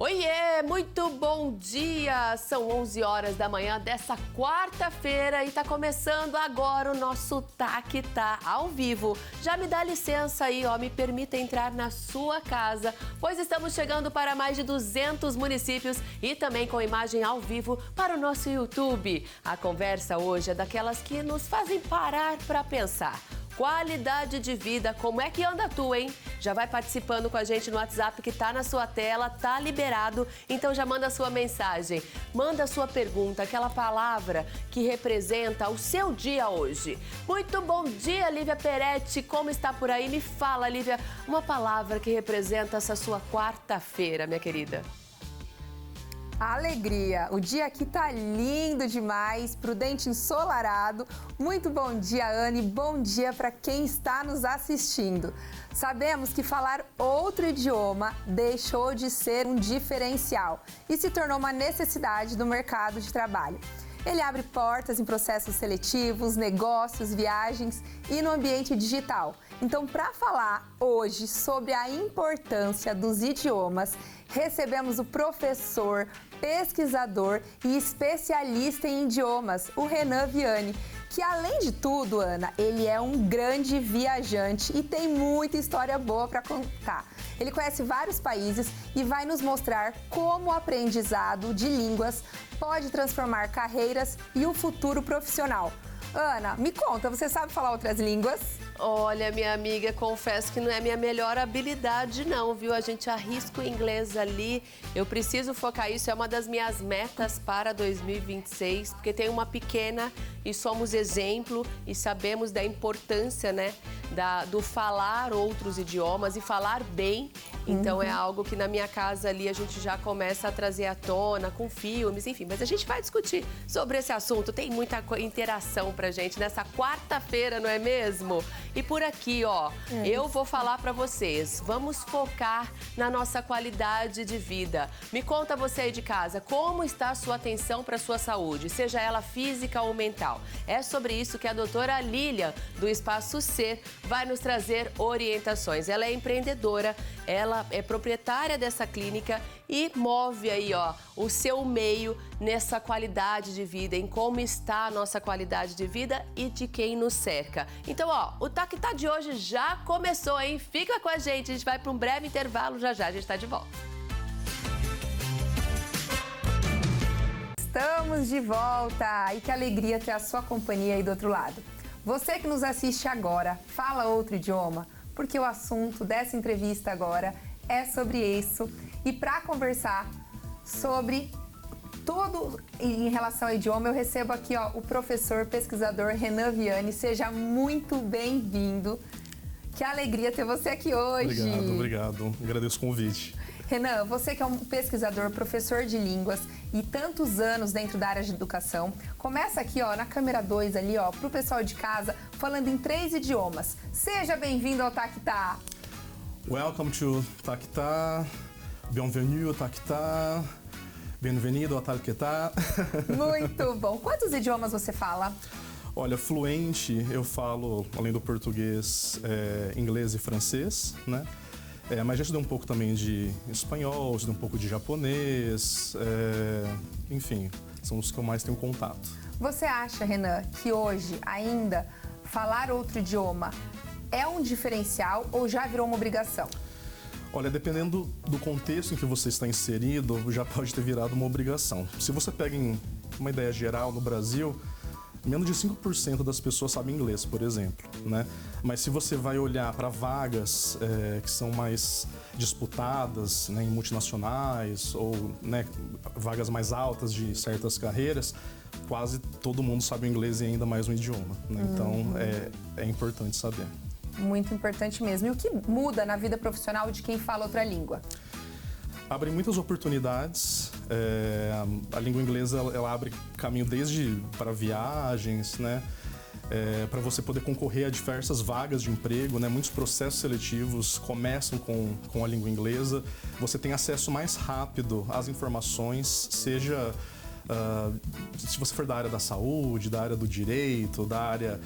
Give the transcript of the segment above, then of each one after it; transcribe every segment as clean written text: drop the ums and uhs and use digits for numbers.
Oiê, muito bom dia! São 11 horas da manhã dessa quarta-feira e tá começando agora o nosso Tá ao vivo. Já me dá licença aí, me permita entrar na sua casa, pois estamos chegando para mais de 200 municípios e também com imagem ao vivo para o nosso YouTube. A conversa hoje é daquelas que nos fazem parar para pensar. Qualidade de vida, como é que anda tu, hein? Já vai participando com a gente no WhatsApp que tá na sua tela, tá liberado, então já manda a sua mensagem, manda a sua pergunta, aquela palavra que representa o seu dia hoje. Muito bom dia, Lívia Peretti, como está por aí? Me fala, Lívia, uma palavra que representa essa sua quarta-feira, minha querida. Alegria! O dia aqui tá lindo demais, prudente, ensolarado. Muito bom dia, Anne, bom dia para quem está nos assistindo. Sabemos que falar outro idioma deixou de ser um diferencial e se tornou uma necessidade do mercado de trabalho. Ele abre portas em processos seletivos, negócios, viagens e no ambiente digital. Então, para falar hoje sobre a importância dos idiomas, recebemos o professor, pesquisador e especialista em idiomas, o Renan Viani, que além de tudo, Ana, ele é um grande viajante e tem muita história boa para contar. Ele conhece vários países e vai nos mostrar como o aprendizado de línguas pode transformar carreiras e o futuro profissional. Ana, me conta, você sabe falar outras línguas? Olha, minha amiga, confesso que não é minha melhor habilidade não, viu? A gente arrisca o inglês ali, eu preciso focar isso, é uma das minhas metas para 2026, porque tem uma pequena e somos exemplo e sabemos da importância, né, do falar outros idiomas e falar bem. Então é algo que na minha casa ali a gente já começa a trazer à tona com filmes, enfim. Mas a gente vai discutir sobre esse assunto. Tem muita interação pra gente nessa quarta-feira, não é mesmo? E por aqui, eu vou falar pra vocês. Vamos focar na nossa qualidade de vida. Me conta você aí de casa, como está a sua atenção para a sua saúde, seja ela física ou mental. É sobre isso que a doutora Lilian, do Espaço C, vai nos trazer orientações. Ela é empreendedora, ela é proprietária dessa clínica e move aí, o seu meio nessa qualidade de vida, em como está a nossa qualidade de vida e de quem nos cerca. Então, o Tá de hoje já começou, hein? Fica com a gente vai para um breve intervalo, já a gente está de volta. Estamos de volta! E que alegria ter a sua companhia aí do outro lado. Você que nos assiste agora, fala outro idioma, porque o assunto dessa entrevista agora é sobre isso. E para conversar sobre tudo em relação ao idioma, eu recebo aqui o professor pesquisador Renan Viani. Seja muito bem-vindo. Que alegria ter você aqui hoje. Obrigado. Agradeço o convite. Renan, você que é um pesquisador, professor de línguas e tantos anos dentro da área de educação, começa aqui na câmera 2 ali, pro pessoal de casa, falando em 3 idiomas. Seja bem-vindo ao Tá. Welcome to Tá. Bienvenue ao Tá. Bem-vindo ao Tá. Muito bom. Quantos idiomas você fala? Olha, fluente, eu falo, além do português, inglês e francês, né? Mas já estudei um pouco também de espanhol, estudei um pouco de japonês, enfim, são os que eu mais tenho contato. Você acha, Renan, que hoje ainda falar outro idioma é um diferencial ou já virou uma obrigação? Olha, dependendo do contexto em que você está inserido, já pode ter virado uma obrigação. Se você pega em uma ideia geral no Brasil, menos de 5% das pessoas sabem inglês, por exemplo, né? Mas se você vai olhar para vagas que são mais disputadas, né, em multinacionais ou, né, vagas mais altas de certas carreiras, quase todo mundo sabe o inglês e ainda mais um idioma, né? Então é importante saber. Muito importante mesmo. E o que muda na vida profissional de quem fala outra língua? Abre muitas oportunidades. A língua inglesa ela abre caminho desde para viagens, né? Para você poder concorrer a diversas vagas de emprego, né? Muitos processos seletivos começam com a língua inglesa. Você tem acesso mais rápido às informações, seja se você for da área da saúde, da área do direito, da área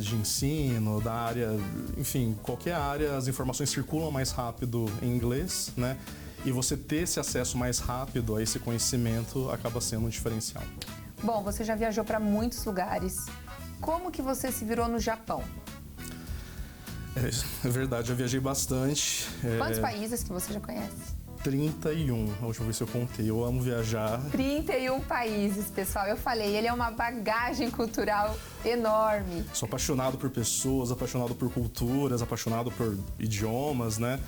de ensino, da área, enfim, qualquer área, as informações circulam mais rápido em inglês, né? E você ter esse acesso mais rápido a esse conhecimento acaba sendo um diferencial. Bom, você já viajou para muitos lugares. Como que você se virou no Japão? É verdade, eu viajei bastante. Quantos países que você já conhece? 31, a última vez que eu contei. Eu amo viajar. 31 países, pessoal. Eu falei, ele é uma bagagem cultural enorme. Sou apaixonado por pessoas, apaixonado por culturas, apaixonado por idiomas, né?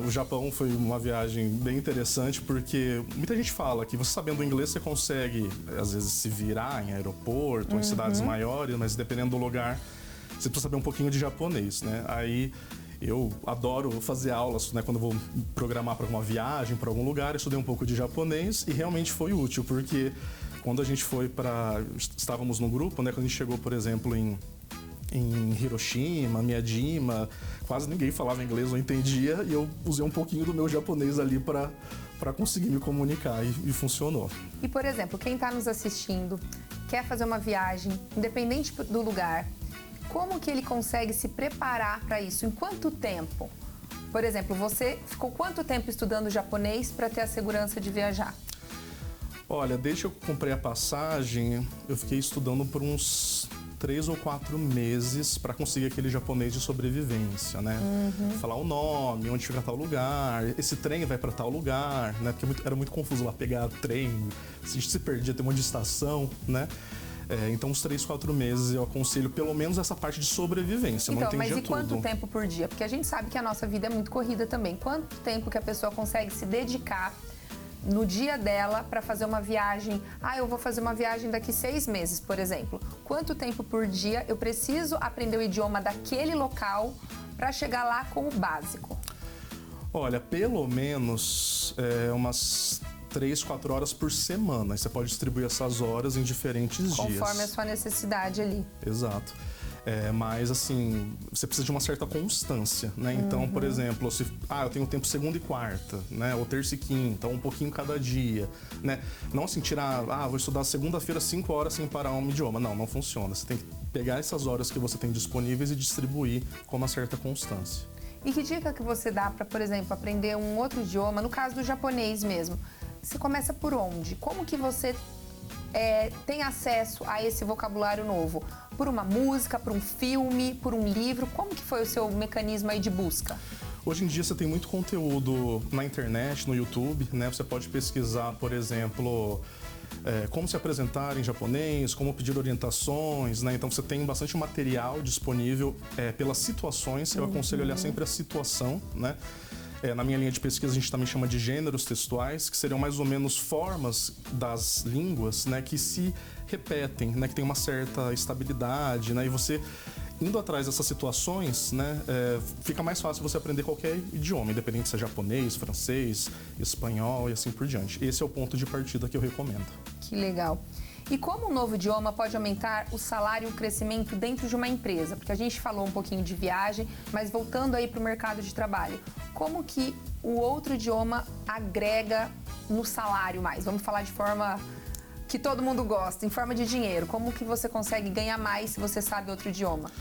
O Japão foi uma viagem bem interessante porque muita gente fala que você sabendo inglês você consegue, às vezes, se virar em aeroporto ou em cidades maiores, mas dependendo do lugar, você precisa saber um pouquinho de japonês, né? Aí eu adoro fazer aulas, né? Quando eu vou programar para uma viagem, para algum lugar, eu estudei um pouco de japonês e realmente foi útil, porque quando a gente foi estávamos no grupo, né? Quando a gente chegou, por exemplo, em Hiroshima, Miyajima, quase ninguém falava inglês, não entendia, e eu usei um pouquinho do meu japonês ali para conseguir me comunicar e funcionou. E, por exemplo, quem está nos assistindo, quer fazer uma viagem, independente do lugar, como que ele consegue se preparar para isso? Em quanto tempo? Por exemplo, você ficou quanto tempo estudando japonês para ter a segurança de viajar? Olha, desde que eu comprei a passagem, eu fiquei estudando por uns 3 ou 4 meses para conseguir aquele japonês de sobrevivência, né? Falar o nome, onde fica tal lugar, esse trem vai para tal lugar, né? Porque era muito confuso lá pegar trem, se a gente se perdia, tem uma de estação, né? Então, uns 3, 4 meses eu aconselho pelo menos essa parte de sobrevivência. Então, não entendia mas e quanto tudo. tempo por dia? Porque a gente sabe que a nossa vida é muito corrida também. Quanto tempo que a pessoa consegue se dedicar no dia dela para fazer uma viagem? Eu vou fazer uma viagem daqui 6 meses, por exemplo. Quanto tempo por dia eu preciso aprender o idioma daquele local para chegar lá com o básico? Olha, pelo menos umas 3, 4 horas por semana. Você pode distribuir essas horas em diferentes dias. Conforme a sua necessidade ali. Exato. Mas, assim, você precisa de uma certa constância, né? Então, por exemplo, se eu tenho tempo segunda e quarta, né? Ou terça e quinta, ou um pouquinho cada dia, né? Não assim, tirar, vou estudar segunda-feira 5 horas sem parar um idioma. Não funciona. Você tem que pegar essas horas que você tem disponíveis e distribuir com uma certa constância. E que dica que você dá para, por exemplo, aprender um outro idioma, no caso do japonês mesmo? Você começa por onde? Como que você tem acesso a esse vocabulário novo? Por uma música, por um filme, por um livro? Como que foi o seu mecanismo aí de busca? Hoje em dia você tem muito conteúdo na internet, no YouTube, né? Você pode pesquisar, por exemplo, como se apresentar em japonês, como pedir orientações, né? Então você tem bastante material disponível pelas situações. Eu aconselho olhar sempre a situação, né? Na minha linha de pesquisa, a gente também chama de gêneros textuais, que seriam mais ou menos formas das línguas, né, que se repetem, né, que tem uma certa estabilidade, né, e você indo atrás dessas situações, né, fica mais fácil você aprender qualquer idioma, independente se é japonês, francês, espanhol e assim por diante. Esse é o ponto de partida que eu recomendo. Que legal. E como um novo idioma pode aumentar o salário e o crescimento dentro de uma empresa? Porque a gente falou um pouquinho de viagem, mas voltando aí para o mercado de trabalho, como que o outro idioma agrega no salário mais? Vamos falar de forma que todo mundo gosta, em forma de dinheiro. Como que você consegue ganhar mais se você sabe outro idioma?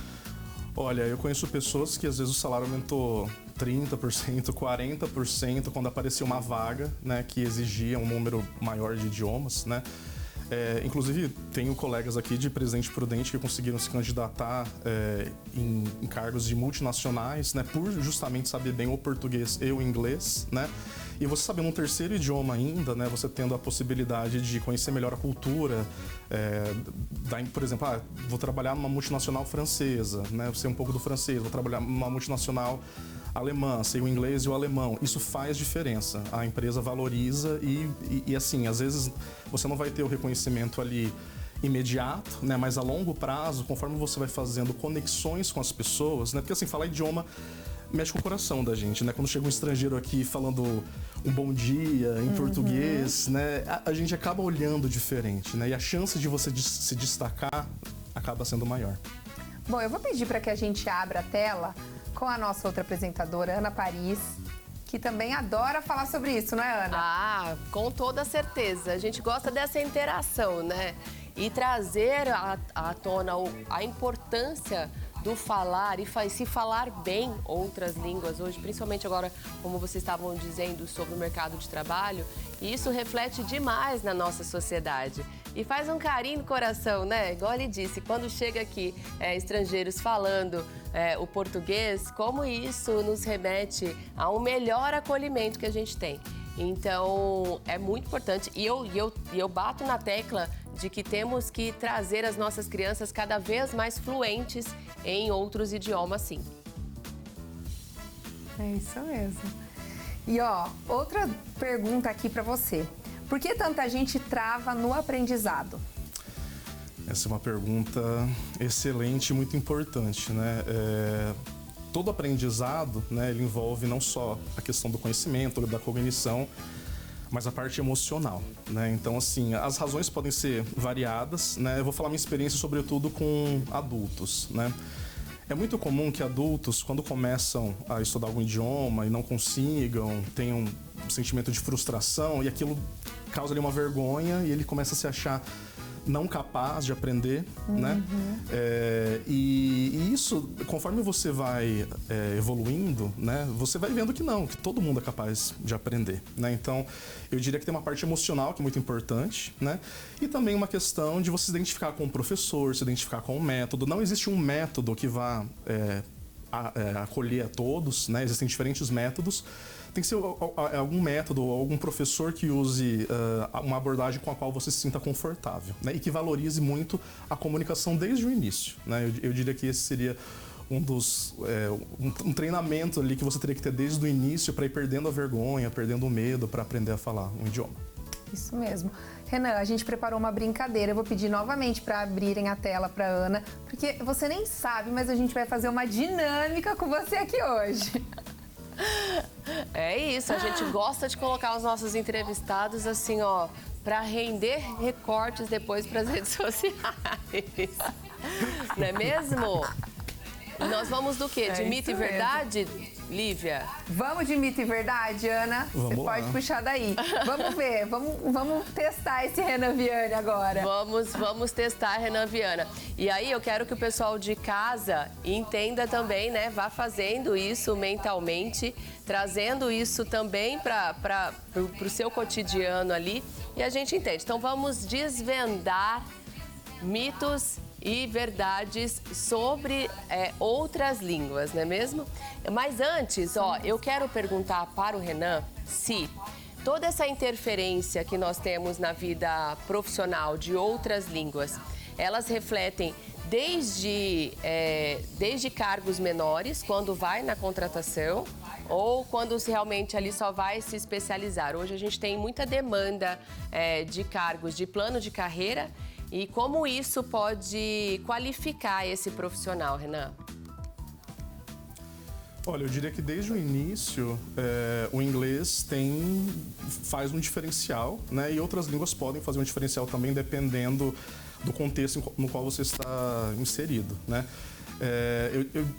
Olha, eu conheço pessoas que às vezes o salário aumentou 30%, 40% quando apareceu uma vaga, né, que exigia um número maior de idiomas, né? Inclusive, tenho colegas aqui de Presidente Prudente que conseguiram se candidatar em cargos de multinacionais, né, por justamente saber bem o português e o inglês, né? E você sabendo um terceiro idioma ainda, né, você tendo a possibilidade de conhecer melhor a cultura, por exemplo, vou trabalhar numa multinacional francesa, né, sei um pouco do francês, vou trabalhar numa multinacional alemã, sei o inglês e o alemão. Isso faz diferença. A empresa valoriza e assim, às vezes você não vai ter o reconhecimento ali imediato, né? Mas a longo prazo, conforme você vai fazendo conexões com as pessoas, né? Porque assim, falar idioma mexe com o coração da gente, né? Quando chega um estrangeiro aqui falando um bom dia em português, né? A gente acaba olhando diferente, né? E a chance de você se destacar acaba sendo maior. Bom, eu vou pedir para que a gente abra a tela com a nossa outra apresentadora, Ana Paris, que também adora falar sobre isso, não é, Ana? Com toda certeza. A gente gosta dessa interação, né? E trazer à tona a importância do falar e se falar bem outras línguas hoje, principalmente agora, como vocês estavam dizendo, sobre o mercado de trabalho, e isso reflete demais na nossa sociedade. E faz um carinho no coração, né? Igual ele disse, quando chega aqui estrangeiros falando o português, como isso nos remete a um melhor acolhimento que a gente tem. Então, é muito importante. E eu bato na tecla de que temos que trazer as nossas crianças cada vez mais fluentes em outros idiomas, sim. É isso mesmo. E ó, outra pergunta aqui para você. Por que tanta gente trava no aprendizado? Essa é uma pergunta excelente e muito importante, né? Todo aprendizado, né, ele envolve não só a questão do conhecimento, da cognição, mas a parte emocional, né? Então, assim, as razões podem ser variadas, né? Eu vou falar minha experiência, sobretudo, com adultos, né? É muito comum que adultos, quando começam a estudar algum idioma e não consigam, tenham um sentimento de frustração e aquilo causa ali uma vergonha e ele começa a se achar não capaz de aprender, né? E isso, conforme você vai evoluindo, né? Você vai vendo que todo mundo é capaz de aprender, né? Então, eu diria que tem uma parte emocional que é muito importante, né? E também uma questão de você se identificar com o professor, se identificar com o método. Não existe um método que vá acolher a todos, né? Existem diferentes métodos. Tem que ser algum método, algum professor que use uma abordagem com a qual você se sinta confortável, né? E que valorize muito a comunicação desde o início, né? Eu diria que esse seria um treinamento ali que você teria que ter desde o início para ir perdendo a vergonha, perdendo o medo para aprender a falar um idioma. Isso mesmo. Renan, a gente preparou uma brincadeira. Eu vou pedir novamente para abrirem a tela para Ana, porque você nem sabe, mas a gente vai fazer uma dinâmica com você aqui hoje. É isso, a gente gosta de colocar os nossos entrevistados assim, ó, para render recortes depois para as redes sociais. Não é mesmo? Nós vamos do quê? De mito e verdade, Lívia? Vamos de mito e verdade, Ana? Vamos Você lá. pode puxar daí. Vamos ver, vamos testar esse Renan Viana agora. Vamos testar Renan Viana. E aí eu quero que o pessoal de casa entenda também, né? Vá fazendo isso mentalmente, trazendo isso também para o seu cotidiano ali. E a gente entende. Então vamos desvendar mitos e verdades sobre outras línguas, não é mesmo? Mas antes, ó, eu quero perguntar para o Renan se toda essa interferência que nós temos na vida profissional de outras línguas, elas refletem desde cargos menores, quando vai na contratação, ou quando realmente ali só vai se especializar. Hoje a gente tem muita demanda de cargos de plano de carreira. E como isso pode qualificar esse profissional, Renan? Olha, eu diria que desde o início o inglês faz um diferencial, né? E outras línguas podem fazer um diferencial também, dependendo do contexto no qual você está inserido, né?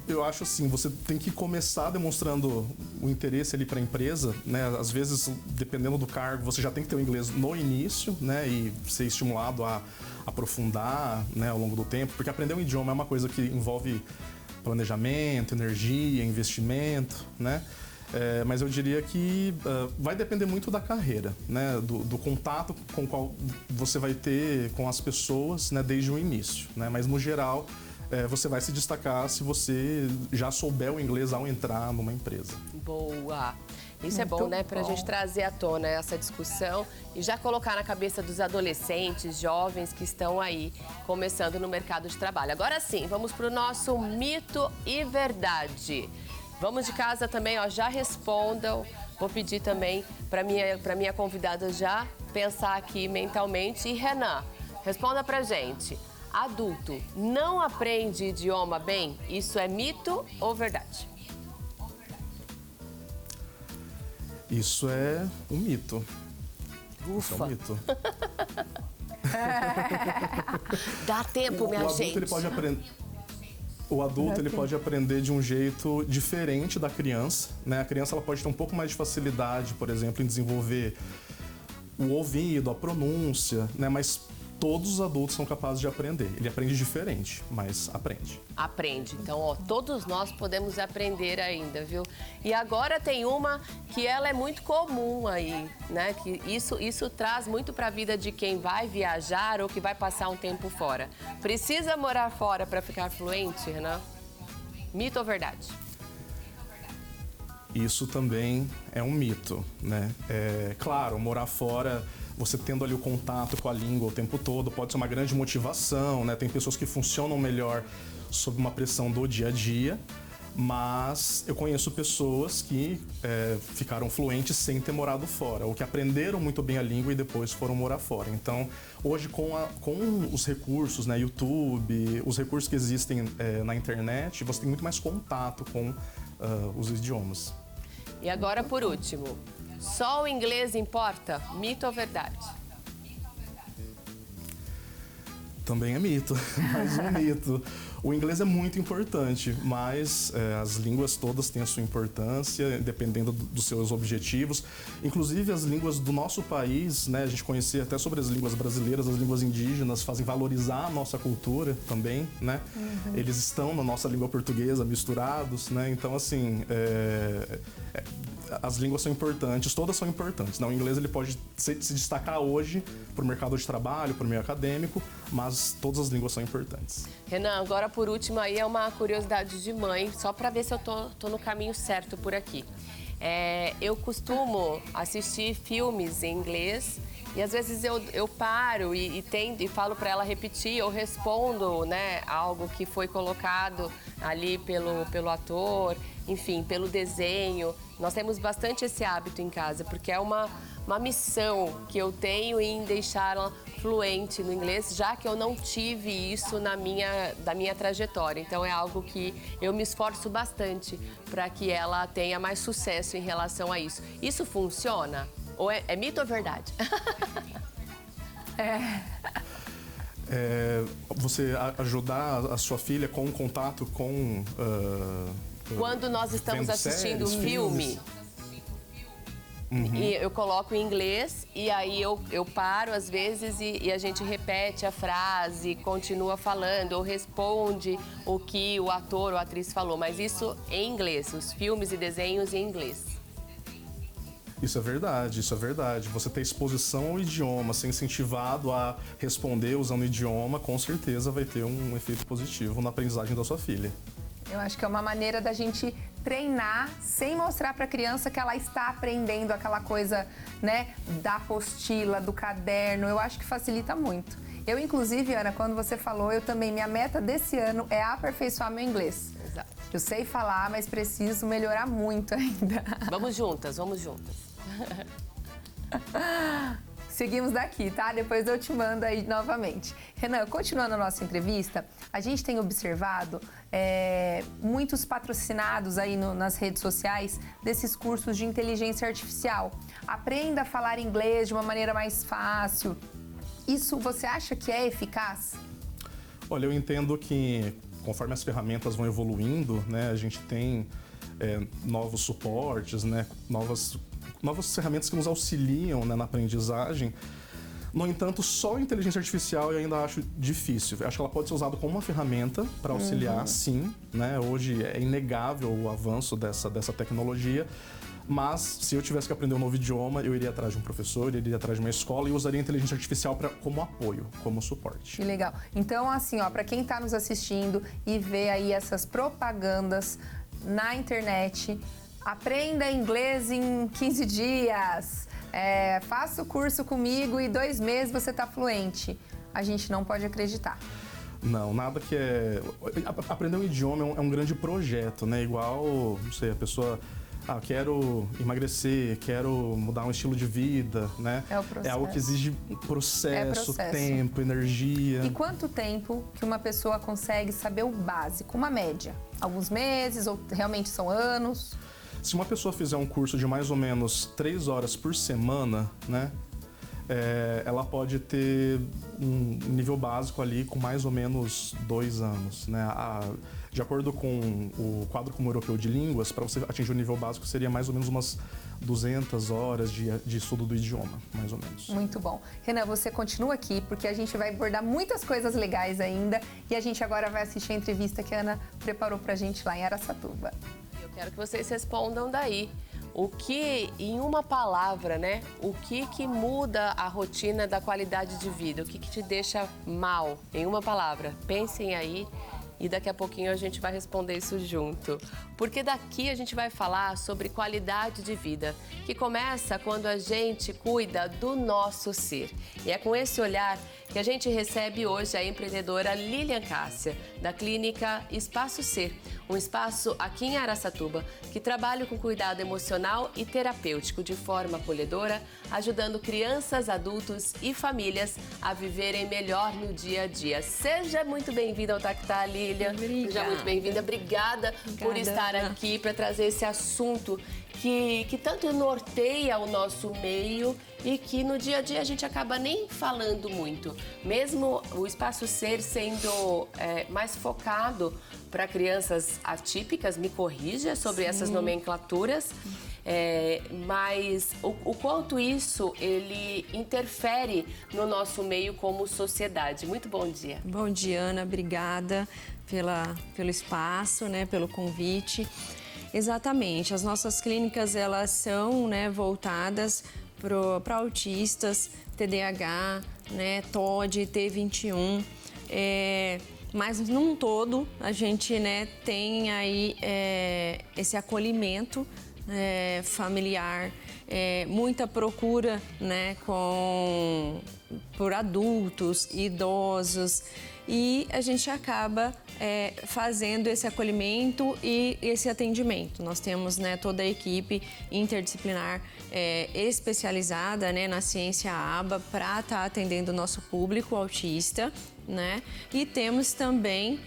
Eu acho assim, você tem que começar demonstrando o interesse ali para a empresa, né? Às vezes, dependendo do cargo, você já tem que ter o inglês no início, né? E ser estimulado a aprofundar, né, ao longo do tempo, porque aprender um idioma é uma coisa que envolve planejamento, energia, investimento, né? Mas eu diria que vai depender muito da carreira, né? Do contato com o qual você vai ter com as pessoas, né, desde o início, né? Mas no geral você vai se destacar se você já souber o inglês ao entrar numa empresa. Boa! Isso é Muito bom, né? Para a bom. gente trazer à tona essa discussão e já colocar na cabeça dos adolescentes, jovens que estão aí começando no mercado de trabalho. Agora sim, vamos para o nosso mito e verdade. Vamos de casa também, ó, já respondam. Vou pedir também para minha convidada já pensar aqui mentalmente. E Renan, responda pra gente. Adulto não aprende idioma bem? Isso é mito ou verdade? Isso é um mito. Isso é Ufa! um mito. Dá tempo, minha O adulto, gente. ele pode aprender. O adulto ele pode aprender de um jeito diferente da criança, né? A criança ela pode ter um pouco mais de facilidade, por exemplo, em desenvolver o ouvido, a pronúncia, né? Mas todos os adultos são capazes de aprender. Ele aprende diferente, mas aprende. Aprende. Então, ó, todos nós podemos aprender ainda, viu? E agora tem uma que ela é muito comum aí, né? Que isso traz muito para a vida de quem vai viajar ou que vai passar um tempo fora. Precisa morar fora para ficar fluente, Renan? Mito ou verdade? Isso também é um mito, né? Claro, morar fora, você tendo ali o contato com a língua o tempo todo, pode ser uma grande motivação, né? Tem pessoas que funcionam melhor sob uma pressão do dia a dia, mas eu conheço pessoas que ficaram fluentes sem ter morado fora, ou que aprenderam muito bem a língua e depois foram morar fora. Então, hoje com os recursos, né, YouTube, os recursos que existem na internet, você tem muito mais contato com os idiomas. E agora, por último, só o inglês importa? Mito ou verdade? Também é mito, mais um mito. O inglês é muito importante, mas as línguas todas têm a sua importância, dependendo dos seus objetivos. Inclusive, as línguas do nosso país, né, a gente conhecer até sobre as línguas brasileiras, as línguas indígenas, fazem valorizar a nossa cultura também, né? Uhum. Eles estão na nossa língua portuguesa, misturados, né? Então, assim, as línguas são importantes, todas são importantes. O inglês ele pode se destacar hoje para o mercado de trabalho, para o meio acadêmico, mas todas as línguas são importantes. Renan, agora por último aí é uma curiosidade de mãe, só para ver se eu tô no caminho certo por aqui. Eu costumo assistir filmes em inglês e às vezes eu paro e falo para ela repetir, eu respondo, né, algo que foi colocado ali pelo ator, enfim, pelo desenho. Nós temos bastante esse hábito em casa, porque é uma missão que eu tenho em deixá-la fluente no inglês, já que eu não tive isso da minha trajetória. Então é algo que eu me esforço bastante para que ela tenha mais sucesso em relação a isso. Isso funciona? Ou é mito ou verdade? Você ajudar a sua filha com contato com... Quando nós estamos assistindo um filme, e eu coloco em inglês e aí eu paro às vezes e a gente repete a frase, continua falando ou responde o que o ator ou a atriz falou, mas isso em inglês, os filmes e desenhos em inglês. Isso é verdade, isso é verdade. Você ter exposição ao idioma, ser incentivado a responder usando o idioma, com certeza vai ter um efeito positivo na aprendizagem da sua filha. Eu acho que é uma maneira da gente treinar sem mostrar para a criança que ela está aprendendo aquela coisa, né, da apostila, do caderno. Eu acho que facilita muito. Eu, inclusive, Ana, quando você falou, minha meta desse ano é aperfeiçoar meu inglês. Exato. Eu sei falar, mas preciso melhorar muito ainda. Vamos juntas, vamos juntas. Seguimos daqui, tá? Depois eu te mando aí novamente. Renan, continuando a nossa entrevista, a gente tem observado muitos patrocinados aí nas redes sociais desses cursos de inteligência artificial. Aprenda a falar inglês de uma maneira mais fácil. Isso você acha que é eficaz? Olha, eu entendo que conforme as ferramentas vão evoluindo, né, a gente tem novos suportes, né, novas ferramentas que nos auxiliam, né, na aprendizagem. No entanto, só a inteligência artificial eu ainda acho difícil. Eu acho que ela pode ser usada como uma ferramenta para auxiliar, sim, né? Hoje é inegável o avanço dessa tecnologia, mas se eu tivesse que aprender um novo idioma, eu iria atrás de um professor, eu iria atrás de uma escola e usaria a inteligência artificial como apoio, como suporte. Que legal. Então, assim, ó, para quem está nos assistindo e vê aí essas propagandas na internet, aprenda inglês em 15 dias, faça o curso comigo e 2 meses você está fluente. A gente não pode acreditar. Não, nada que aprender um idioma é um grande projeto, né? Igual, não sei, a pessoa... quero emagrecer, quero mudar um estilo de vida, né? É o processo. É algo que exige processo, tempo, energia. E quanto tempo que uma pessoa consegue saber o básico, uma média? Alguns meses ou realmente são anos? Se uma pessoa fizer um curso de mais ou menos 3 horas por semana, né? Ela pode ter um nível básico ali com mais ou menos 2 anos, né? De acordo com o Quadro Comum Europeu de Línguas, para você atingir o nível básico seria mais ou menos umas 200 horas de estudo do idioma, mais ou menos. Muito bom. Renan, você continua aqui, porque a gente vai abordar muitas coisas legais ainda. E a gente agora vai assistir a entrevista que a Ana preparou pra gente lá em Araçatuba. Eu quero que vocês respondam daí. O que, em uma palavra, né? O que muda a rotina da qualidade de vida? O que te deixa mal? Em uma palavra. Pensem aí e daqui a pouquinho a gente vai responder isso junto. Porque daqui a gente vai falar sobre qualidade de vida, que começa quando a gente cuida do nosso ser. E é com esse olhar que a gente recebe hoje a empreendedora Lilian Cássia, da clínica Espaço Ser, um espaço aqui em Araçatuba que trabalha com cuidado emocional e terapêutico de forma acolhedora, ajudando crianças, adultos e famílias a viverem melhor no dia a dia. Seja muito bem-vinda ao Tactá, Lilian. Obrigada. Seja muito bem-vinda. Obrigada por estar aqui para trazer esse assunto que tanto norteia o nosso meio e que no dia a dia a gente acaba nem falando muito. Mesmo o Espaço Ser sendo mais focado para crianças atípicas, me corrija sobre essas nomenclaturas, mas o quanto isso ele interfere no nosso meio como sociedade. Muito bom dia. Bom dia, Ana. Obrigada pelo espaço, né, pelo convite. Exatamente, as nossas clínicas elas são, né, voltadas para autistas, TDAH, né, TOD, T21, mas num todo a gente, né, tem aí esse acolhimento familiar, muita procura, né, por adultos, idosos, e a gente acaba fazendo esse acolhimento e esse atendimento. Nós temos, né, toda a equipe interdisciplinar especializada, né, na ciência ABA para estar atendendo o nosso público autista, né? E temos também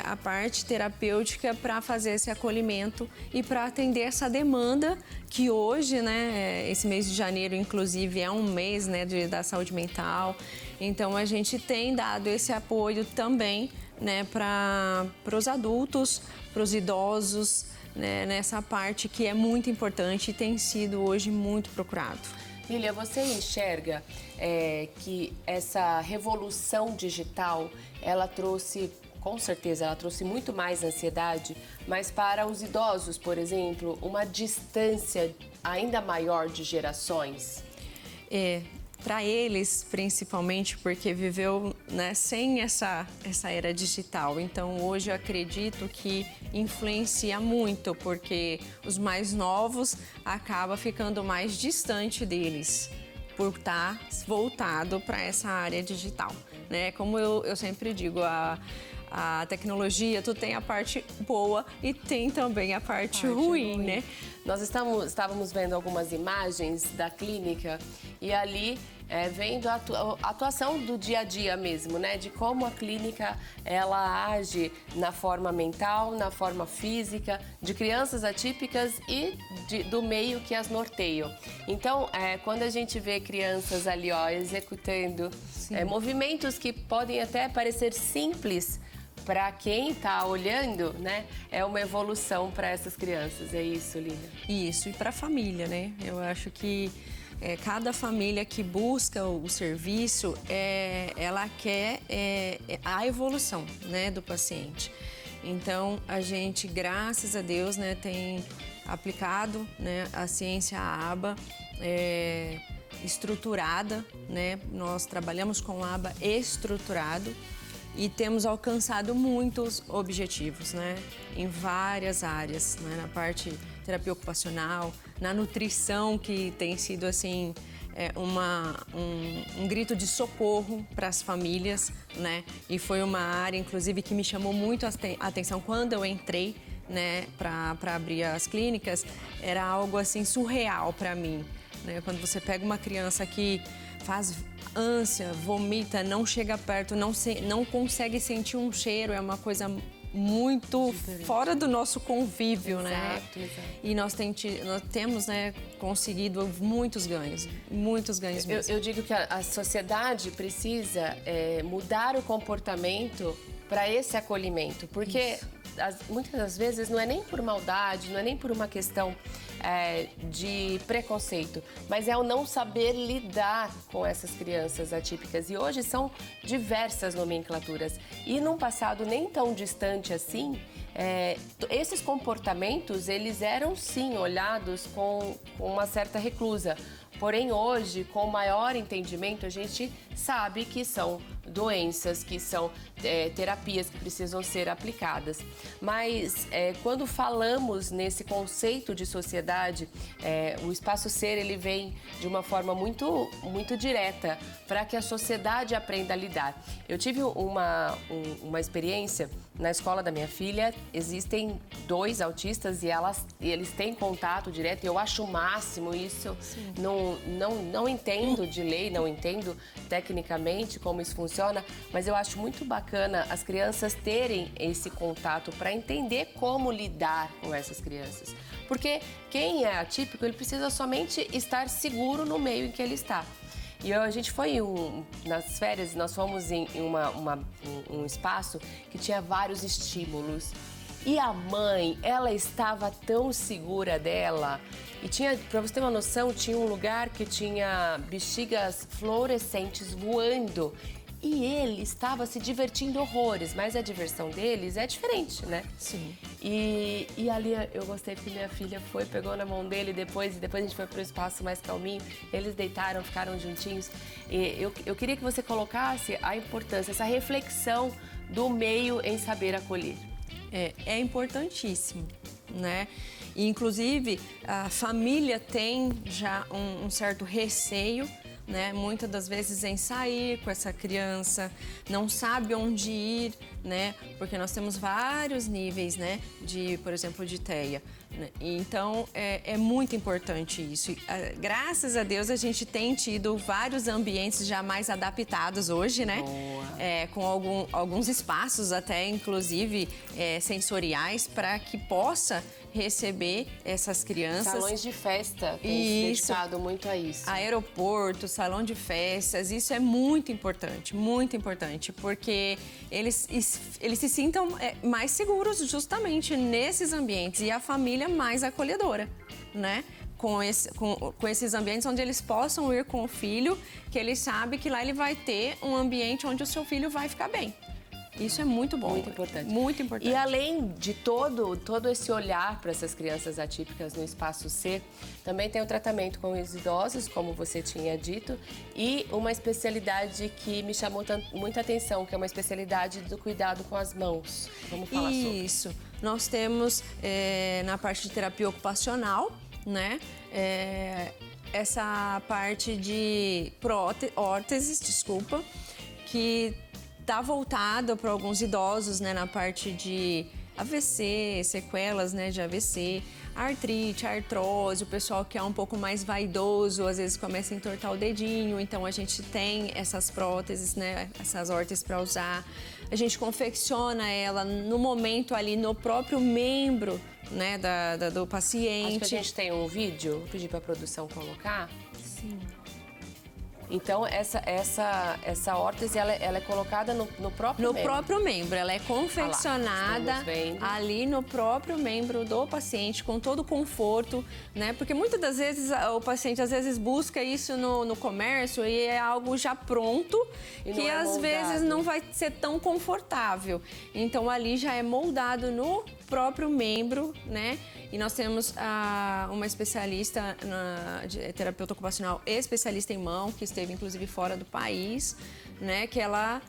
a parte terapêutica para fazer esse acolhimento e para atender essa demanda que hoje, né, esse mês de janeiro, inclusive, é um mês, né, da saúde mental. Então, a gente tem dado esse apoio também, né, para os adultos, para os idosos, né, nessa parte que é muito importante e tem sido hoje muito procurado. Lília, você enxerga que essa revolução digital, ela trouxe, com certeza, ela trouxe muito mais ansiedade, mas para os idosos, por exemplo, uma distância ainda maior de gerações? Para eles, principalmente, porque viveu, né, sem essa era digital. Então, hoje eu acredito que influencia muito, porque os mais novos acabam ficando mais distante deles, por estar voltado para essa área digital, né? Como eu sempre digo, a tecnologia, tu tem a parte boa e tem também a parte ruim, né? Nós estávamos vendo algumas imagens da clínica e ali vendo a atuação do dia a dia mesmo, né? De como a clínica ela age na forma mental, na forma física, de crianças atípicas e do meio que as norteiam. Então, quando a gente vê crianças ali, ó, executando movimentos que podem até parecer simples, para quem está olhando, né, é uma evolução para essas crianças, é isso, Lilian? Isso, e para a família, né? Eu acho que cada família que busca o serviço, ela quer a evolução, né, do paciente. Então, a gente, graças a Deus, né, tem aplicado, né, a ciência ABA, estruturada, né? Nós trabalhamos com ABA estruturado, e temos alcançado muitos objetivos, né? Em várias áreas, né? Na parte terapia ocupacional, na nutrição, que tem sido assim um grito de socorro para as famílias, né? E foi uma área, inclusive, que me chamou muito a atenção quando eu entrei, né? Para abrir as clínicas, era algo assim surreal para mim, né? Quando você pega uma criança que faz ânsia, vomita, não chega perto, não consegue sentir um cheiro, é uma coisa muito diferente, fora do nosso convívio, né? Exato. E nós temos, né, conseguido muitos ganhos mesmo. Eu digo que a sociedade precisa mudar o comportamento para esse acolhimento, porque muitas das vezes não é nem por maldade, não é nem por uma questão de preconceito, mas é o não saber lidar com essas crianças atípicas. E hoje são diversas nomenclaturas. E num passado nem tão distante assim, esses comportamentos, eles eram sim olhados com uma certa reclusa. Porém, hoje, com maior entendimento, a gente sabe que são doenças, que são terapias que precisam ser aplicadas. Mas quando falamos nesse conceito de sociedade, o Espaço Ser ele vem de uma forma muito direta para que a sociedade aprenda a lidar. Eu tive uma experiência na escola da minha filha. Existem 2 autistas e eles têm contato direto. E eu acho o máximo isso. Não entendo de lei, não entendo tecnicamente como isso funciona, mas eu acho muito bacana as crianças terem esse contato para entender como lidar com essas crianças. Porque quem é atípico, ele precisa somente estar seguro no meio em que ele está. E a gente foi nas férias, nós fomos em um espaço que tinha vários estímulos. E a mãe, ela estava tão segura dela. E tinha, pra você ter uma noção, tinha um lugar que tinha bexigas fluorescentes voando. E ele estava se divertindo horrores, mas a diversão deles é diferente, né? Sim. E ali eu gostei porque minha filha foi, pegou na mão dele depois a gente foi para um espaço mais calminho. Eles deitaram, ficaram juntinhos. E eu queria que você colocasse a importância, essa reflexão do meio em saber acolher. É importantíssimo, né? E, inclusive, a família tem já um certo receio, né? Muitas das vezes em sair com essa criança, não sabe onde ir, né? Porque nós temos vários níveis, né? Por exemplo, de TEA. Né? Então, é muito importante isso. Graças a Deus, a gente tem tido vários ambientes já mais adaptados hoje, né? Com alguns espaços até, inclusive, sensoriais, para que possa receber essas crianças. Salões de festa tem dedicado muito a isso. Aeroporto, salão de festas, isso é muito importante, porque eles se sintam mais seguros justamente nesses ambientes e a família mais acolhedora, né? Com esses ambientes onde eles possam ir com o filho, que ele sabe que lá ele vai ter um ambiente onde o seu filho vai ficar bem. Isso é muito bom. Muito importante. Muito importante. E além de todo esse olhar para essas crianças atípicas no Espaço Ser, também tem o tratamento com os idosos, como você tinha dito, e uma especialidade que me chamou muita atenção, que é uma especialidade do cuidado com as mãos. Vamos falar sobre isso. Nós temos na parte de terapia ocupacional, né? Essa parte de órteses, que está voltada para alguns idosos, né, na parte de AVC, sequelas, né, de AVC, artrite, artrose, o pessoal que é um pouco mais vaidoso, às vezes começa a entortar o dedinho, então a gente tem essas próteses, né, essas órteses para usar. A gente confecciona ela no momento ali, no próprio membro, né, do paciente. Acho que a gente tem um vídeo, vou pedir para a produção colocar. Sim. Então, essa órtese, ela é colocada no próprio membro? No próprio membro. Ela é confeccionada ali no próprio membro do paciente, com todo o conforto, né? Porque muitas das vezes o paciente, às vezes, busca isso no comércio e é algo já pronto, que às vezes não vai ser tão confortável. Então, ali já é moldado no próprio membro, né? E nós temos uma especialista, de terapeuta ocupacional e especialista em mão, que esteve inclusive fora do país, né? Que ela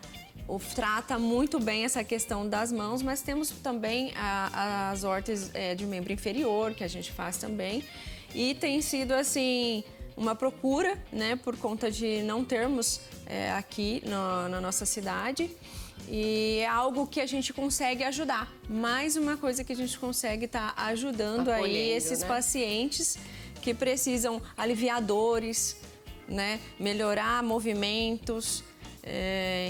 trata muito bem essa questão das mãos, mas temos também as órteses de membro inferior, que a gente faz também. E tem sido, assim, uma procura, né? Por conta de não termos aqui na nossa cidade. E é algo que a gente consegue ajudar. Mais uma coisa que a gente consegue estar ajudando aí esses pacientes que precisam aliviar dores, né? Melhorar movimentos,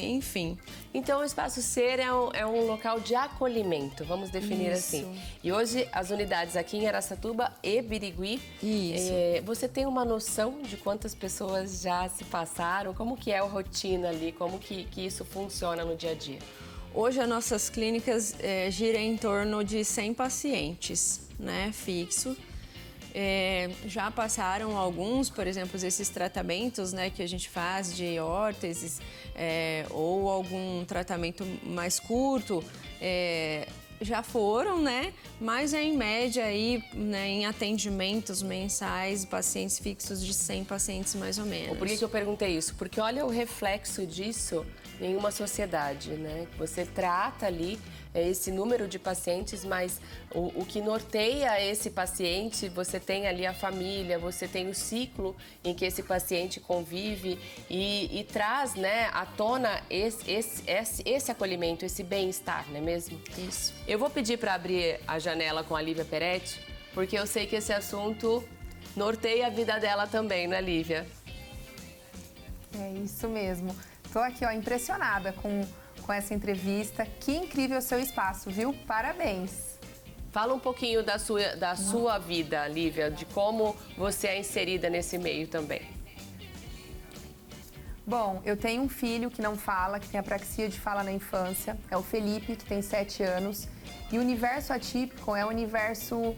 enfim. Então, o Espaço Ser é um local de acolhimento, vamos definir assim. E hoje, as unidades aqui em Araçatuba e Birigui. Isso. Você tem uma noção de quantas pessoas já se passaram? Como que é a rotina ali? Como que isso funciona no dia a dia? Hoje as nossas clínicas giram em torno de 100 pacientes, né, fixo. Já passaram alguns, por exemplo, esses tratamentos, né, que a gente faz de órteses ou algum tratamento mais curto, já foram, né? Mas em média aí, né, em atendimentos mensais, pacientes fixos de 100 pacientes mais ou menos. Por que eu perguntei isso? Porque olha o reflexo disso em uma sociedade, né? Você trata ali esse número de pacientes, mas o que norteia esse paciente, você tem ali a família, você tem o ciclo em que esse paciente convive e traz, né, à tona esse acolhimento, esse bem-estar, não é mesmo? Isso. Eu vou pedir para abrir a janela com a Lívia Peretti, porque eu sei que esse assunto norteia a vida dela também, né, Lívia? É isso mesmo. Tô aqui, ó, impressionada com essa entrevista. Que incrível o seu espaço, viu? Parabéns! Fala um pouquinho da sua vida, Lívia, de como você é inserida nesse meio também. Bom, eu tenho um filho que não fala, que tem apraxia de fala na infância. É o Felipe, que tem 7 anos. E o universo atípico é um universo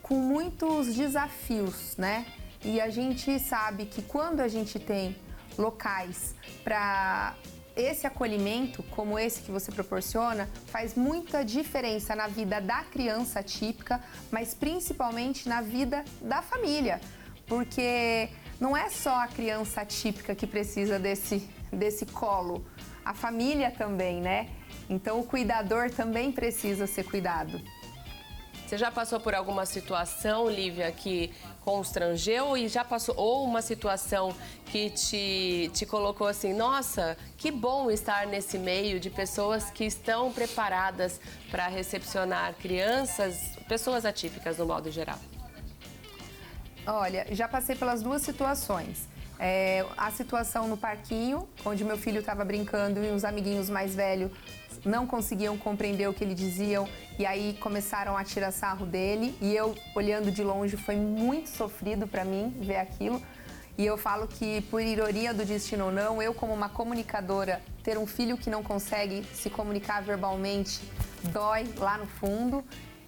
com muitos desafios, né? E a gente sabe que quando a gente tem locais para esse acolhimento, como esse que você proporciona, faz muita diferença na vida da criança atípica, mas principalmente na vida da família. Porque não é só a criança atípica que precisa desse colo, a família também, né? Então o cuidador também precisa ser cuidado. Você já passou por alguma situação, Lívia, que constrangeu e já passou ou uma situação que te colocou assim, nossa, que bom estar nesse meio de pessoas que estão preparadas para recepcionar crianças, pessoas atípicas no modo geral? Olha, já passei pelas duas situações. A situação no parquinho, onde meu filho estava brincando e os amiguinhos mais velhos não conseguiam compreender o que ele diziam e aí começaram a tirar sarro dele e eu, olhando de longe, foi muito sofrido para mim ver aquilo. E eu falo que, por ironia do destino ou não, eu como uma comunicadora, ter um filho que não consegue se comunicar verbalmente dói lá no fundo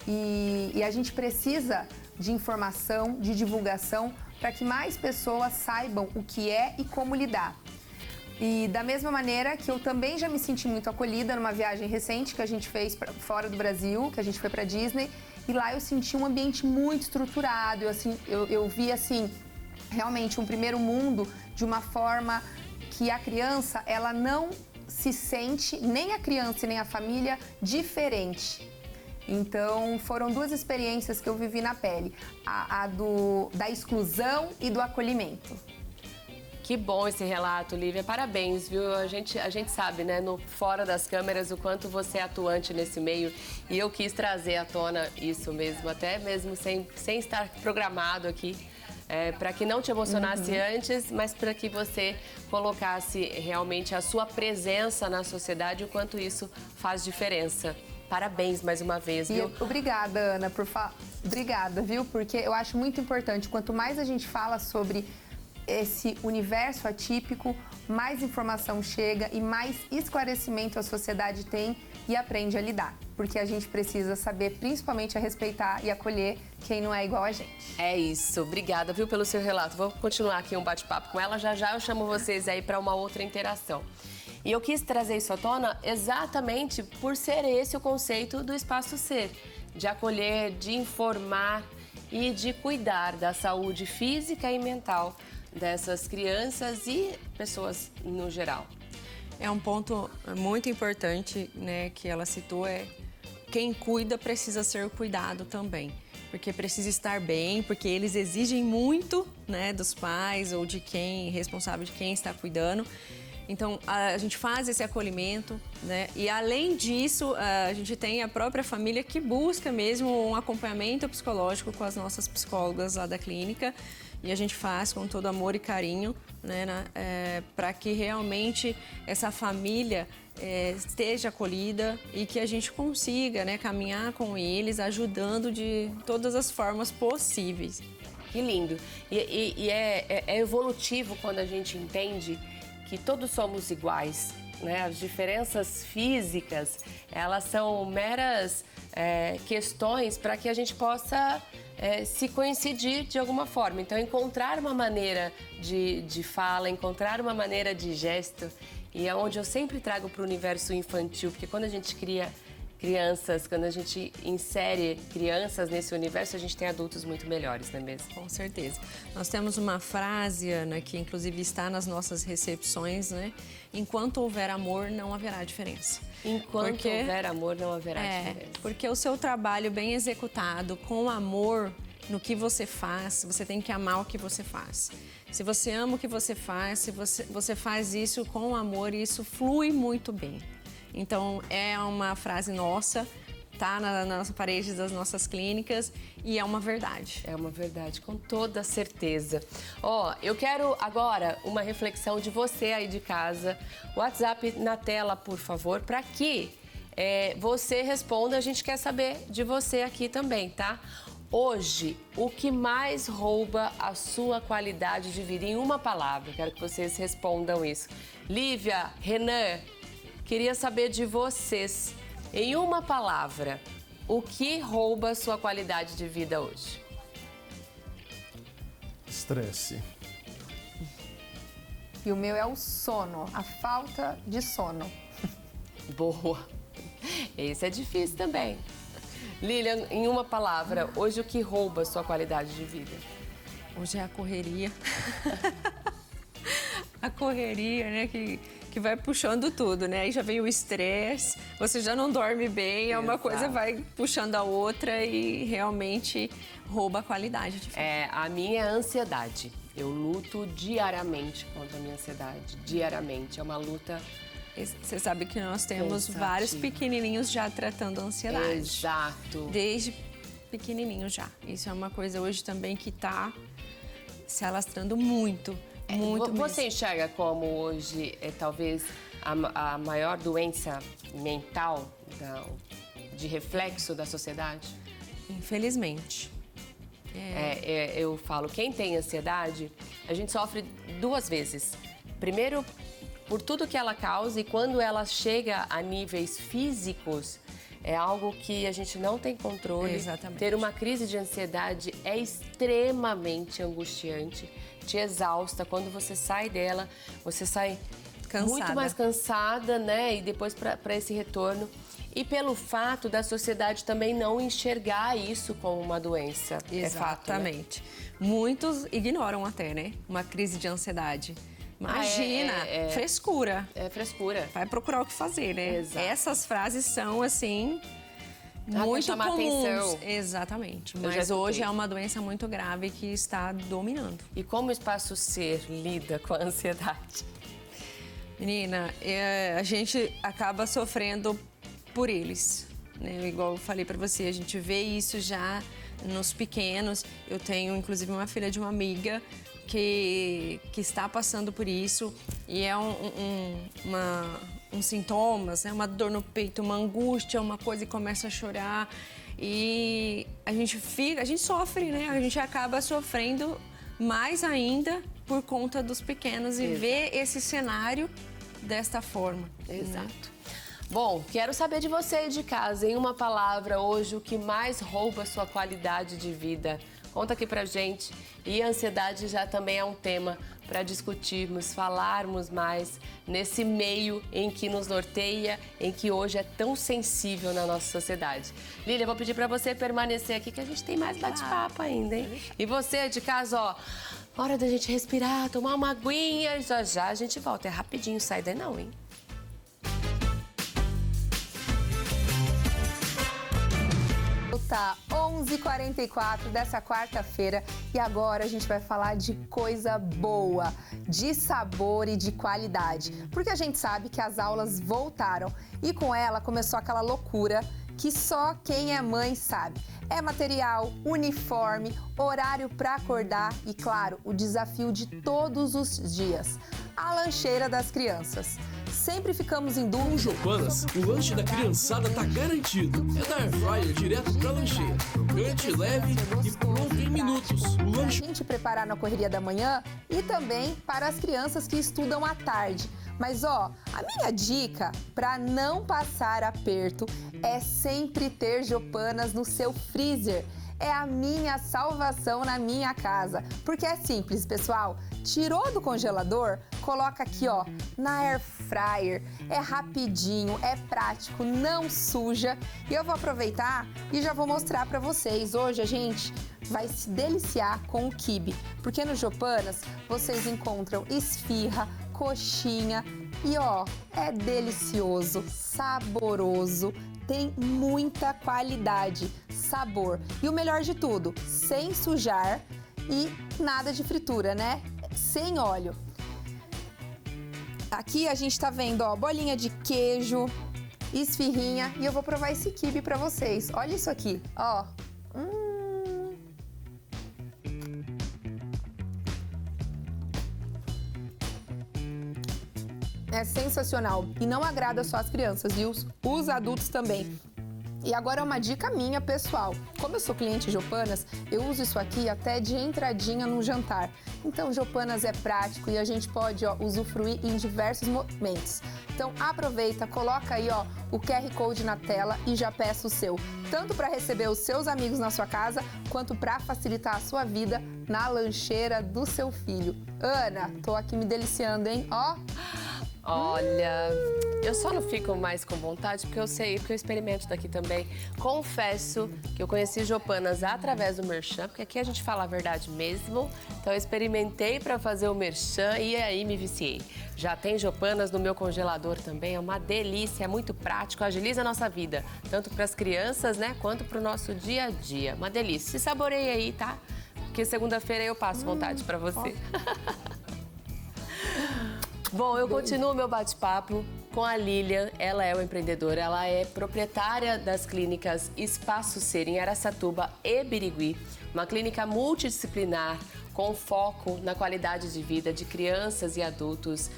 e a gente precisa de informação, de divulgação, para que mais pessoas saibam o que é e como lidar. E da mesma maneira que eu também já me senti muito acolhida numa viagem recente que a gente fez fora do Brasil, que a gente foi para Disney, e lá eu senti um ambiente muito estruturado, eu vi assim, realmente um primeiro mundo de uma forma que a criança, ela não se sente, nem a criança e nem a família, diferente. Então, foram duas experiências que eu vivi na pele, da exclusão e do acolhimento. Que bom esse relato, Lívia. Parabéns, viu? A gente sabe, né, fora das câmeras, o quanto você é atuante nesse meio. E eu quis trazer à tona isso mesmo, até mesmo sem estar programado aqui, para que não te emocionasse antes, mas para que você colocasse realmente a sua presença na sociedade, o quanto isso faz diferença. Parabéns mais uma vez, viu? E obrigada, Ana, obrigada, viu? Porque eu acho muito importante, quanto mais a gente fala sobre esse universo atípico, mais informação chega e mais esclarecimento a sociedade tem e aprende a lidar. Porque a gente precisa saber, principalmente, a respeitar e acolher quem não é igual a gente. É isso. Obrigada, viu, pelo seu relato. Vou continuar aqui um bate-papo com ela. Já eu chamo vocês aí para uma outra interação. E eu quis trazer isso à tona exatamente por ser esse o conceito do Espaço Ser. De acolher, de informar e de cuidar da saúde física e mental dessas crianças e pessoas no geral. É um ponto muito importante, né, que ela citou, quem cuida precisa ser cuidado também. Porque precisa estar bem, porque eles exigem muito, né, dos pais ou de quem, responsável de quem está cuidando. Então, a gente faz esse acolhimento, né? E, além disso, a gente tem a própria família que busca mesmo um acompanhamento psicológico com as nossas psicólogas lá da clínica. E a gente faz com todo amor e carinho, né, para que realmente essa família esteja acolhida e que a gente consiga, né, caminhar com eles, ajudando de todas as formas possíveis. Que lindo! E é evolutivo quando a gente entende que todos somos iguais né, as diferenças físicas, elas são meras questões para que a gente possa se coincidir de alguma forma. Então, encontrar uma maneira de fala, encontrar uma maneira de gesto, e é onde eu sempre trago para o universo infantil, porque quando a gente cria crianças, quando a gente insere crianças nesse universo, a gente tem adultos muito melhores, não é mesmo? Com certeza. Nós temos uma frase, Ana, que inclusive está nas nossas recepções, né? Enquanto houver amor, não haverá diferença. Enquanto houver amor, não haverá diferença. Porque o seu trabalho bem executado, com amor no que você faz, você tem que amar o que você faz. Se você ama o que você faz, se você faz isso com amor, isso flui muito bem. Então, é uma frase nossa, tá na nossa parede das nossas clínicas e é uma verdade. É uma verdade, com toda certeza. Ó, eu quero agora uma reflexão de você aí de casa. WhatsApp na tela, por favor, para que você responda. A gente quer saber de você aqui também, tá? Hoje, o que mais rouba a sua qualidade de vida? Em uma palavra, quero que vocês respondam isso. Lívia, Renan, queria saber de vocês, em uma palavra, o que rouba a sua qualidade de vida hoje? Estresse. E o meu é o sono, a falta de sono. Boa. Esse é difícil também. Lilian, em uma palavra, hoje o que rouba a sua qualidade de vida? Hoje é a correria. A correria, né, que vai puxando tudo, né? Aí já vem o estresse, você já não dorme bem, é uma coisa vai puxando a outra e realmente rouba a qualidade de vida. A minha é a ansiedade. Eu luto diariamente contra a minha ansiedade, diariamente. É uma luta... Você sabe que nós temos vários pequenininhos já tratando a ansiedade. Exato. Desde pequenininho já. Isso é uma coisa hoje também que está se alastrando muito. Você enxerga como hoje talvez a maior doença mental de reflexo da sociedade? Infelizmente. Eu falo, quem tem ansiedade, a gente sofre duas vezes. Primeiro, por tudo que ela causa, e quando ela chega a níveis físicos, é algo que a gente não tem controle. Exatamente. Ter uma crise de ansiedade é extremamente angustiante, te exausta. Quando você sai dela, você sai cansada, muito mais cansada, né? E depois para esse retorno. E pelo fato da sociedade também não enxergar isso como uma doença. Exatamente. É fato, né? Muitos ignoram até, né? Uma crise de ansiedade. Imagina, frescura. É frescura. Vai procurar o que fazer, né? Exato. Essas frases são, assim, muito comuns. Atenção. Exatamente. Mas hoje é uma doença muito grave que está dominando. E como o Espaço Ser lida com a ansiedade? Menina, a gente acaba sofrendo por eles, né? Igual eu falei pra você, a gente vê isso já nos pequenos. Eu tenho, inclusive, uma filha de uma amiga que está passando por isso e é uns sintomas, né? Uma dor no peito, uma angústia, uma coisa e começa a chorar e a gente sofre, né? A gente acaba sofrendo mais ainda por conta dos pequenos e ver esse cenário desta forma. Exato. Né? Bom, quero saber de você de casa, em uma palavra, hoje, o que mais rouba a sua qualidade de vida? Conta aqui pra gente. E a ansiedade já também é um tema para discutirmos, falarmos mais nesse meio em que nos norteia, em que hoje é tão sensível na nossa sociedade. Lília, vou pedir para você permanecer aqui que a gente tem mais bate-papo ainda, hein? E você de casa, ó, hora da gente respirar, tomar uma aguinha, já a gente volta. É rapidinho, sai daí não, hein? Tá 11h44 dessa quarta-feira e agora a gente vai falar de coisa boa, de sabor e de qualidade. Porque a gente sabe que as aulas voltaram e com ela começou aquela loucura que só quem é mãe sabe. É material, uniforme, horário para acordar e, claro, o desafio de todos os dias, a lancheira das crianças. sempre ficamos em Com dúvida. Jopanas, o lanche da criançada tá garantido. É da Airfryer direto pra lancheira. Crocante, leve e pronto em minutos. O Pra lanche gente preparar na correria da manhã e também para as crianças que estudam à tarde. Mas ó, a minha dica para não passar aperto é sempre ter Jopanas no seu freezer. É a minha salvação na minha casa. Porque é simples, pessoal. Tirou do congelador, coloca aqui, ó, na air fryer. É rapidinho, é prático, não suja. E eu vou aproveitar e já vou mostrar para vocês. Hoje a gente vai se deliciar com o quibe, porque no Jopanas vocês encontram esfirra, coxinha e ó, é delicioso, saboroso, tem muita qualidade, sabor e o melhor de tudo, sem sujar e nada de fritura, né? Sem óleo. Aqui a gente tá vendo, ó, bolinha de queijo, esfirrinha e eu vou provar esse quibe pra vocês. Olha isso aqui, ó. É sensacional e não agrada só as crianças, viu? Os adultos também. E agora uma dica minha, pessoal. Como eu sou cliente Jopanas, eu uso isso aqui até de entradinha no jantar. Então, Jopanas é prático e a gente pode, ó, usufruir em diversos momentos. Então, aproveita, coloca aí, ó, o QR Code na tela e já peça o seu. Tanto para receber os seus amigos na sua casa, quanto para facilitar a sua vida na lancheira do seu filho. Ana, tô aqui me deliciando, hein? Ó. Olha, eu só não fico mais com vontade porque eu sei, porque eu experimento daqui também. Confesso que eu conheci Jopanas através do Merchan, porque aqui a gente fala a verdade mesmo. Então eu experimentei para fazer o Merchan e aí me viciei. Já tem Jopanas no meu congelador também, é uma delícia, é muito prático, agiliza a nossa vida. Tanto para as crianças, né, quanto para o nosso dia a dia. Uma delícia. Se saboreie aí, tá? Porque segunda-feira eu passo vontade para você. Bom, eu continuo meu bate-papo com a Lilian. Ela é uma empreendedora, ela é proprietária das clínicas Espaço Ser em Araçatuba e Birigui, uma clínica multidisciplinar com foco na qualidade de vida de crianças e adultos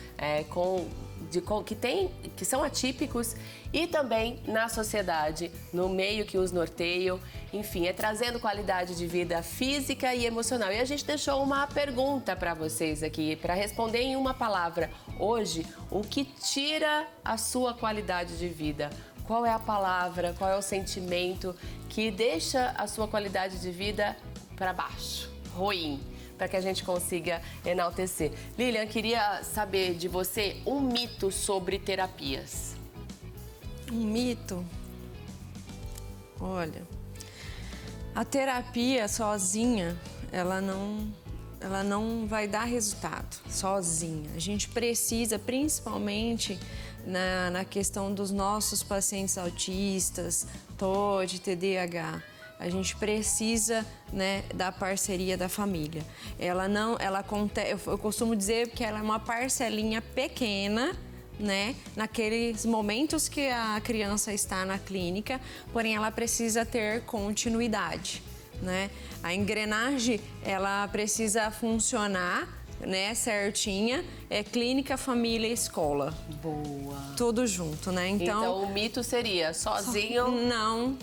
que são atípicos e também na sociedade, no meio que os norteiam. Enfim, é trazendo qualidade de vida física e emocional. E a gente deixou uma pergunta para vocês aqui, para responder em uma palavra. Hoje, o que tira a sua qualidade de vida? Qual é a palavra, qual é o sentimento que deixa a sua qualidade de vida para baixo, ruim? Para que a gente consiga enaltecer. Lilian, queria saber de você um mito sobre terapias. Um mito? Olha, a terapia sozinha, ela não vai dar resultado, sozinha. A gente precisa, principalmente na questão dos nossos pacientes autistas, TOD, TDAH, a gente precisa, né, da parceria da família. Eu costumo dizer que ela é uma parcelinha pequena, né, naqueles momentos que a criança está na clínica, porém ela precisa ter continuidade, né? A engrenagem, ela precisa funcionar, né, certinha, é clínica, família e escola. Boa. Tudo junto, né? Então o mito seria sozinho. Não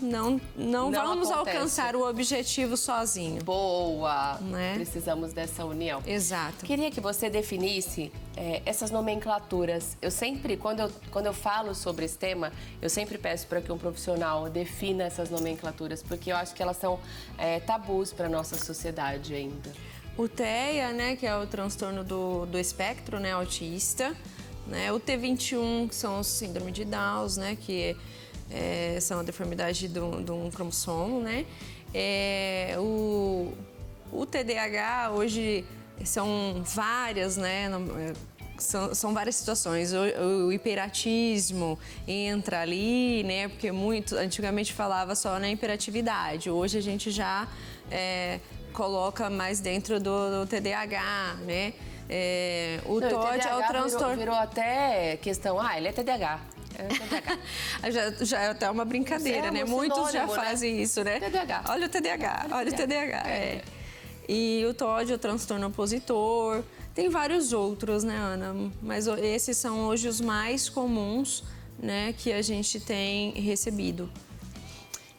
vamos acontece. alcançar o objetivo sozinho. Boa. Né? Precisamos dessa união. Exato. Queria que você definisse essas nomenclaturas. Eu sempre, quando eu falo sobre esse tema, eu sempre peço para que um profissional defina essas nomenclaturas, porque eu acho que elas são tabus para nossa sociedade ainda. O TEA, né, que é o transtorno do espectro, né, autista, né, o T21, que são os síndrome de Down, né, que são a deformidade de um cromossomo, né, o TDAH hoje são várias, né, são várias situações. O hiperatismo entra ali, né, porque antigamente falava só na hiperatividade, hoje a gente já coloca mais dentro do TDAH, né? O TOD é o transtorno. Virou até questão, ele é TDAH. Já é até uma brincadeira, né? Muitos já fazem isso, né? TDAH. Olha o TDAH, olha o TDAH. E o TOD é o transtorno opositor. Tem vários outros, né, Ana? Mas esses são hoje os mais comuns, né, que a gente tem recebido.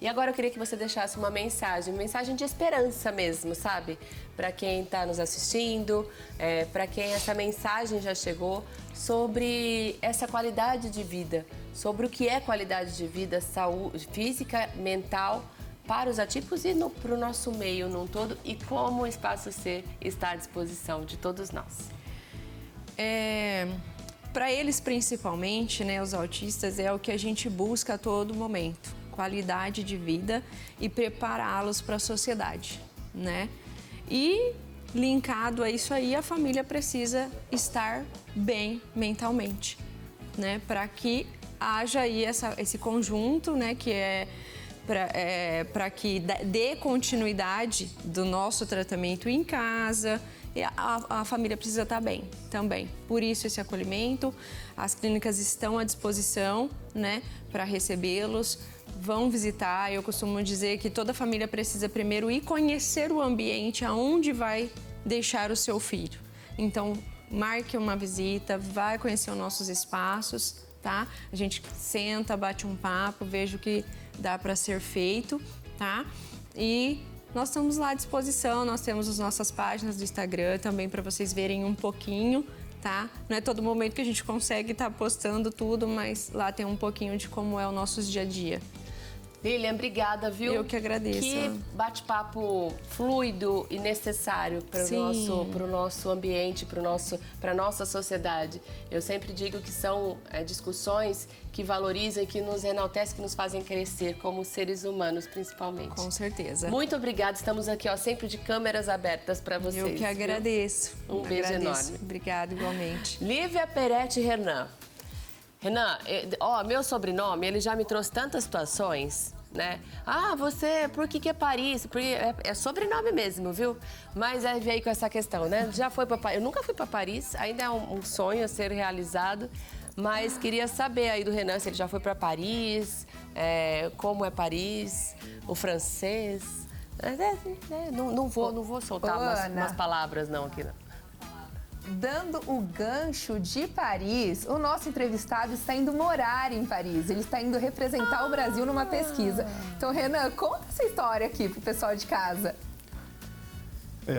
E agora eu queria que você deixasse uma mensagem de esperança mesmo, sabe? Para quem está nos assistindo, para quem essa mensagem já chegou, sobre essa qualidade de vida, sobre o que é qualidade de vida, saúde física, mental, para os atípicos e para o nosso meio num todo, e como o Espaço C está à disposição de todos nós. Para eles principalmente, né, os autistas, é o que a gente busca a todo momento. Qualidade de vida e prepará-los para a sociedade, né? E linkado a isso aí, a família precisa estar bem mentalmente, né? Para que haja aí esse conjunto, né? Que para que dê continuidade do nosso tratamento em casa. E a família precisa estar bem também. Por isso esse acolhimento, as clínicas estão à disposição, né? Para recebê-los. Vão visitar. Eu costumo dizer que toda família precisa primeiro ir conhecer o ambiente aonde vai deixar o seu filho. Então, marque uma visita, vai conhecer os nossos espaços, tá? A gente senta, bate um papo, veja o que dá para ser feito, tá? E nós estamos lá à disposição, nós temos as nossas páginas do Instagram também para vocês verem um pouquinho, tá? Não é todo momento que a gente consegue estar postando tudo, mas lá tem um pouquinho de como é o nosso dia a dia. Lilian, obrigada, viu? Eu que agradeço. Que bate-papo fluido e necessário para o nosso ambiente, para a nossa sociedade. Eu sempre digo que são discussões que valorizam e que nos enaltecem, que nos fazem crescer como seres humanos, principalmente. Com certeza. Muito obrigada. Estamos aqui, ó, sempre de câmeras abertas para vocês. Eu que agradeço. Um beijo enorme. Obrigada, igualmente. Lívia Peretti Renan. Renan, meu sobrenome, ele já me trouxe tantas situações, né? Ah, você, por que é Paris? Porque é sobrenome mesmo, viu? Mas aí veio com essa questão, né? Já foi para Paris? Eu nunca fui para Paris, ainda é um sonho a ser realizado, mas queria saber aí do Renan se ele já foi para Paris, como é Paris, o francês. Não vou soltar umas palavras não aqui, não. Dando o gancho de Paris, o nosso entrevistado está indo morar em Paris. Ele está indo representar o Brasil numa pesquisa. Então, Renan, conta essa história aqui pro pessoal de casa.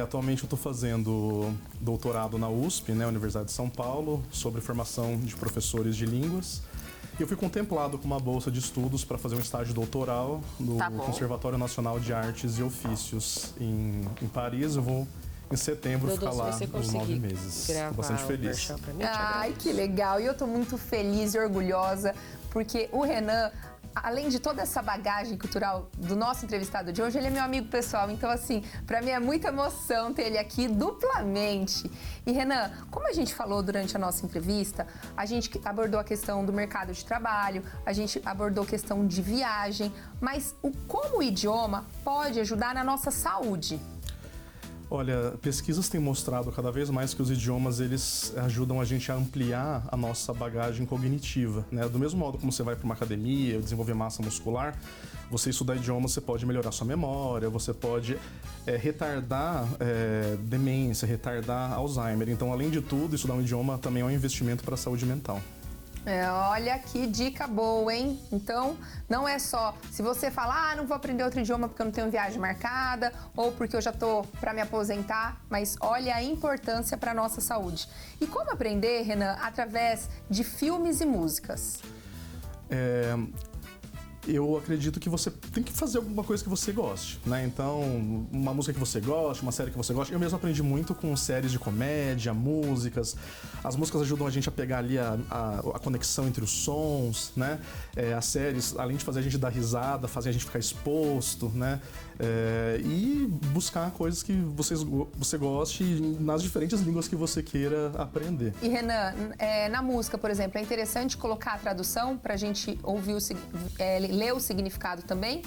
Atualmente eu estou fazendo doutorado na USP, né, Universidade de São Paulo, sobre formação de professores de línguas. E eu fui contemplado com uma bolsa de estudos para fazer um estágio doutoral no Conservatório Nacional de Artes e Ofícios em Paris. Eu vou em setembro ficar lá uns 9 meses. Estou bastante feliz. Ai, que legal! E eu estou muito feliz e orgulhosa, porque o Renan, além de toda essa bagagem cultural do nosso entrevistado de hoje, ele é meu amigo pessoal. Então, assim, para mim é muita emoção ter ele aqui duplamente. E, Renan, como a gente falou durante a nossa entrevista, a gente abordou a questão do mercado de trabalho, a gente abordou a questão de viagem, mas como o idioma pode ajudar na nossa saúde? Olha, pesquisas têm mostrado cada vez mais que os idiomas, eles ajudam a gente a ampliar a nossa bagagem cognitiva, né? Do mesmo modo como você vai para uma academia, desenvolver massa muscular, você estudar idiomas, você pode melhorar sua memória, você pode retardar demência, retardar Alzheimer. Então, além de tudo, estudar um idioma também é um investimento para a saúde mental. Olha que dica boa, hein? Então, não é só se você falar, não vou aprender outro idioma porque eu não tenho viagem marcada ou porque eu já tô para me aposentar, mas olha a importância para nossa saúde. E como aprender, Renan? Através de filmes e músicas. Eu acredito que você tem que fazer alguma coisa que você goste, né? Então, uma música que você goste, uma série que você goste. Eu mesmo aprendi muito com séries de comédia, músicas. As músicas ajudam a gente a pegar ali a conexão entre os sons, né? As séries, além de fazer a gente dar risada, fazem a gente ficar exposto, né? E buscar coisas que você goste nas diferentes línguas que você queira aprender. E, Renan, na música, por exemplo, é interessante colocar a tradução pra gente ouvir ler o significado também?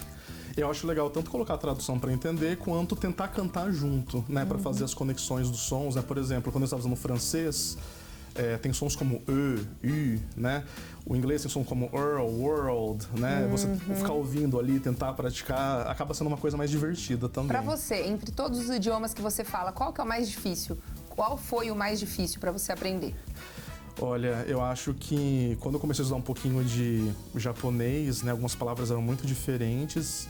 Eu acho legal tanto colocar a tradução para entender, quanto tentar cantar junto, né? Para fazer as conexões dos sons, né? Por exemplo, quando eu estava usando francês, tem sons como né? O inglês tem sons como world, né? Você ficar ouvindo ali, tentar praticar, acaba sendo uma coisa mais divertida também. Para você, entre todos os idiomas que você fala, qual que é o mais difícil? Qual foi o mais difícil para você aprender? Olha, eu acho que quando eu comecei a estudar um pouquinho de japonês, né, algumas palavras eram muito diferentes.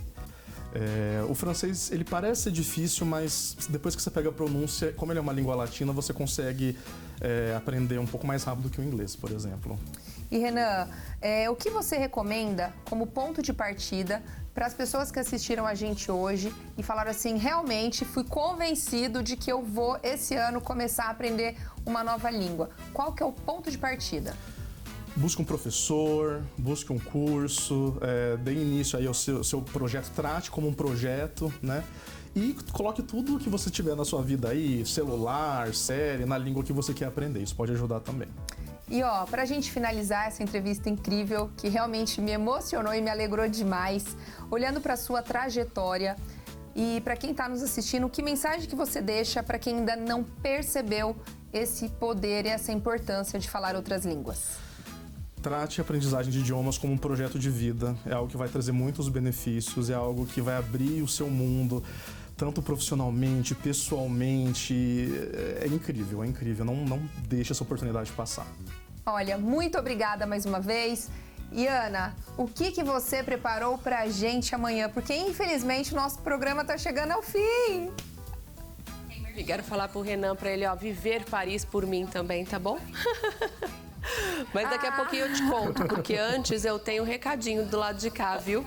O francês, ele parece ser difícil, mas depois que você pega a pronúncia, como ele é uma língua latina, você consegue aprender um pouco mais rápido que o inglês, por exemplo. E Renan, o que você recomenda como ponto de partida para as pessoas que assistiram a gente hoje e falaram assim, realmente fui convencido de que eu vou esse ano começar a aprender uma nova língua? Qual que é o ponto de partida? Busque um professor, busque um curso, dê início aí ao seu projeto, trate como um projeto, né? E coloque tudo que você tiver na sua vida aí, celular, série, na língua que você quer aprender. Isso pode ajudar também. E ó, pra gente finalizar essa entrevista incrível, que realmente me emocionou e me alegrou demais, olhando pra sua trajetória e pra quem tá nos assistindo, que mensagem que você deixa pra quem ainda não percebeu esse poder e essa importância de falar outras línguas? Trate a aprendizagem de idiomas como um projeto de vida. É algo que vai trazer muitos benefícios, é algo que vai abrir o seu mundo, tanto profissionalmente, pessoalmente. É incrível, é incrível. Não deixe essa oportunidade passar. Olha, muito obrigada mais uma vez. E Ana, o que você preparou pra gente amanhã? Porque infelizmente o nosso programa tá chegando ao fim. E quero falar pro Renan, pra ele, viver Paris por mim também, tá bom? Mas daqui a pouquinho eu te conto, porque antes eu tenho um recadinho do lado de cá, viu?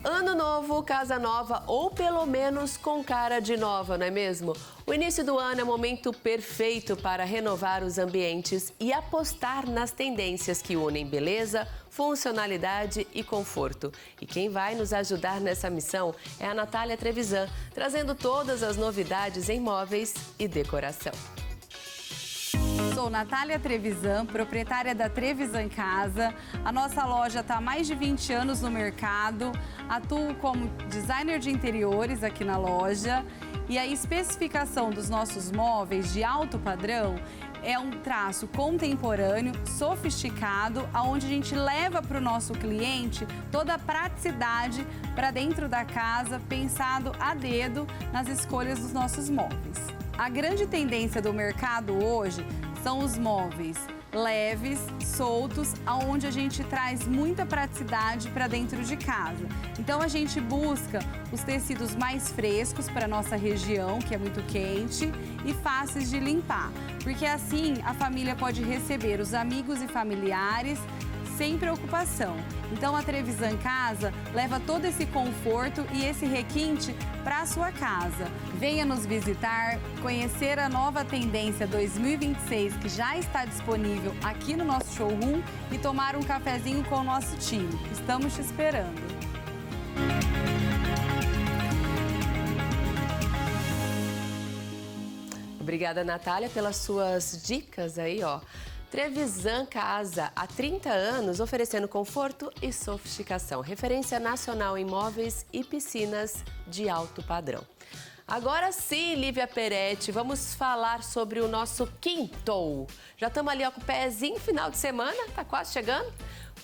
Ano novo, casa nova, ou pelo menos com cara de nova, não é mesmo? O início do ano é o momento perfeito para renovar os ambientes e apostar nas tendências que unem beleza, funcionalidade e conforto. E quem vai nos ajudar nessa missão é a Natália Trevisan, trazendo todas as novidades em móveis e decoração. Sou Natália Trevisan, proprietária da Trevisan Casa. A nossa loja está há mais de 20 anos no mercado. Atuo como designer de interiores aqui na loja. E a especificação dos nossos móveis de alto padrão é um traço contemporâneo, sofisticado, onde a gente leva para o nosso cliente toda a praticidade para dentro da casa, pensado a dedo nas escolhas dos nossos móveis. A grande tendência do mercado hoje são os móveis leves, soltos, aonde a gente traz muita praticidade para dentro de casa. Então a gente busca os tecidos mais frescos para nossa região, que é muito quente, e fáceis de limpar, porque assim a família pode receber os amigos e familiares sem preocupação. Então a Trevisan Casa leva todo esse conforto e esse requinte para a sua casa. Venha nos visitar, conhecer a nova tendência 2026 que já está disponível aqui no nosso showroom e tomar um cafezinho com o nosso time. Estamos te esperando. Obrigada, Natália, pelas suas dicas aí, Trevisan Casa, há 30 anos, oferecendo conforto e sofisticação. Referência nacional em móveis e piscinas de alto padrão. Agora sim, Lívia Peretti, vamos falar sobre o nosso quinto. Já estamos ali com o pezinho, final de semana, tá quase chegando.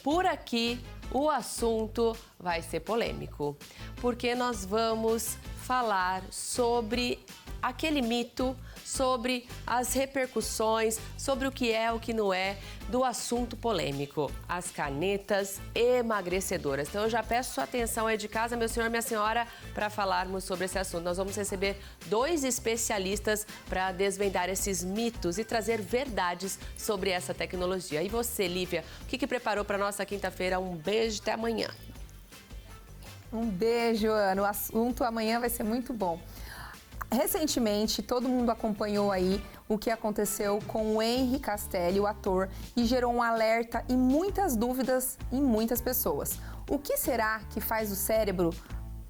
Por aqui, o assunto vai ser polêmico, porque nós vamos falar sobre aquele mito, sobre as repercussões, sobre o que é, o que não é, do assunto polêmico, as canetas emagrecedoras. Então eu já peço sua atenção aí de casa, meu senhor, minha senhora, para falarmos sobre esse assunto. Nós vamos receber 2 especialistas para desvendar esses mitos e trazer verdades sobre essa tecnologia. E você, Lívia, o que preparou para nossa quinta-feira? Um beijo, até amanhã. Um beijo, Ana. O assunto amanhã vai ser muito bom. Recentemente, todo mundo acompanhou aí o que aconteceu com o Henry Castelli, o ator, e gerou um alerta e muitas dúvidas em muitas pessoas. O que será que faz o cérebro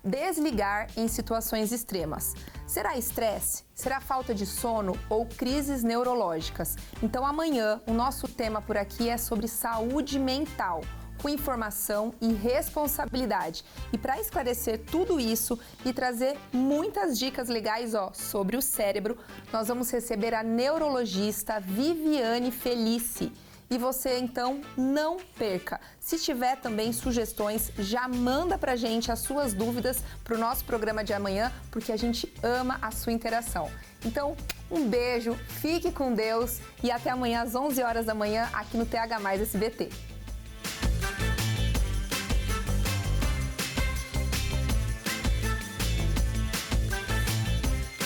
desligar em situações extremas? Será estresse? Será falta de sono ou crises neurológicas? Então amanhã o nosso tema por aqui é sobre saúde mental. com informação e responsabilidade. E para esclarecer tudo isso e trazer muitas dicas legais sobre o cérebro, nós vamos receber a neurologista Viviane Felice. E você, então, não perca. Se tiver também sugestões, já manda pra gente as suas dúvidas pro nosso programa de amanhã, porque a gente ama a sua interação. Então, um beijo, fique com Deus e até amanhã às 11 horas da manhã aqui no TH+ SBT.